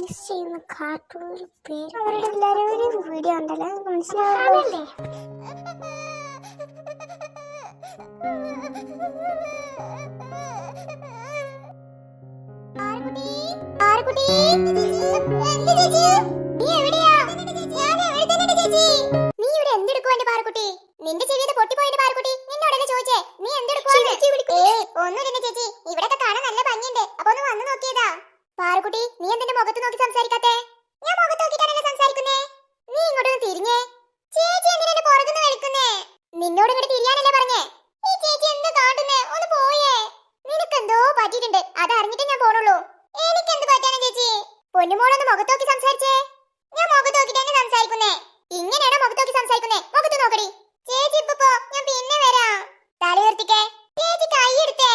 Release ചെയ്യുന്ന കാർട്ടൂണിൽ പേര് അവരുടെ എല്ലാവരും വീഡിയോ ഉണ്ടല്ലോ മനസ്സിലാവില്ലേ? നിന്റെ ചെവിയുടെ പൊട്ടിപ്പോയിട്ട് പാറക്കുട്ടി നിന്നോടല്ലേ ചോദിച്ചേ? നീ എന്തെടുക്കുവാണ്? ഒന്നുമില്ല ചേച്ചി, ഇവിടൊക്കെ കാണാൻ നല്ല ഭംഗിയുണ്ട്, അപ്പൊ ഒന്ന് വന്നു നോക്കിയതാ. പാറക്കുട്ടി, നീ എന്തിന്റെ മുഖത്ത് നോക്കി സംസാരിക്കാത്തെ? ഞാൻ മുഖത്ത് നോക്കിട്ടാണല്ലോ സംസാരിക്കുന്നേ. നീ ഇങ്ങോട്ടൊന്ന് തിരിഞ്ഞേ. ചേച്ചി എന്തിനാ എന്നെ പുറകുന്ന് വലിക്കുന്നേ? നിന്നോട് ഇങ്ങോട്ട് തിരിയാനല്ലേ പറഞ്ഞേ? ഈ ചേച്ചി എന്ത് കാട്ടുന്നേ? ഒന്ന് പോയേ. നിനക്കെന്തോ പറ്റിയിട്ടുണ്ട്, അത് അറിഞ്ഞിട്ടേ ഞാൻ പോണുള്ളൂ. എനിക്ക് എന്ത് പറ്റാനാ ചേച്ചി? പൊന്നുമോളൊന്ന് മുഖത്ത് നോക്കി സംസാരിച്ചേ. ഞാൻ മുഖത്ത് നോക്കിട്ടാണ് സംസാരിക്കുന്നേ. ഇങ്ങനെയാണോ മുഖത്ത് നോക്കി സംസാരിക്കുന്നേ? മുഖത്ത് നോക്കടി. ചേച്ചി ഇപ്പൊ പോ, ഞാൻ പിന്നെ വരാം. തല ഉയർത്തിക്കേ. ചേച്ചി കൈ എടുത്തേ.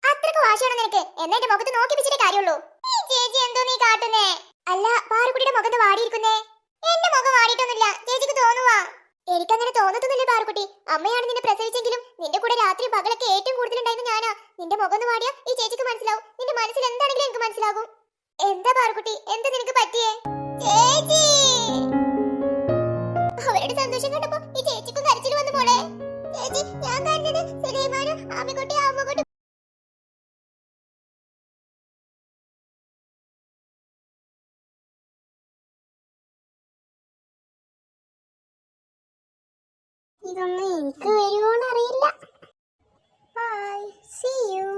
അത്രക്ക് വാശിയാണോ നിനക്ക്? എന്നിട്ട് മുഖത്ത് നോക്കി പിടിച്ചിട്ടേ കാര്യമുള്ളൂ. ഈ ചേച്ചി എന്തോ നീ കാട്ടുന്നേ? അല്ല, പാറുക്കുട്ടിയുടെ മുഖത്ത് വാടിയിരിക്കുന്നേ. എന്റെ മുഖം വാടിയിട്ടൊന്നുമില്ല, ചേച്ചിക്ക് തോന്നുവാ. എനിക്കങ്ങനെ തോന്നത്തൊന്നുമില്ലേ പാറുക്കുട്ടി. അമ്മയാണ് നിന്നെ പ്രസവിച്ചെങ്കിലും നിന്റെ കൂടെ രാത്രി പകലൊക്കെ ഏറ്റവും കൂടുതലുണ്ടായിരുന്ന ഞാനാ. നിന്റെ മുഖം ഒന്ന് വാടിയാ ഈ ചേച്ചിക്ക് മനസ്സിലാവും. നിന്റെ മനസ്സിൽ എന്താണെങ്കിലും എനിക്ക് മനസ്സിലാകും. എന്താ പാറുക്കുട്ടി, എന്താ നിനക്ക് പറ്റിയേ? ചേച്ചി അവരുടെ സന്തോഷം കണ്ടപ്പോ ഈ ചേച്ചിക്കും കരച്ചിൽ വന്നു മോളെ. ചേച്ചി, ഞാൻ കണ്ടത് സുലൈമാനും ആമിക്കുട്ടി അമ്മക്കുട്ടി. ഇതൊന്നും എനിക്ക് വരുമോന്ന് അറിയില്ല. Bye, see U.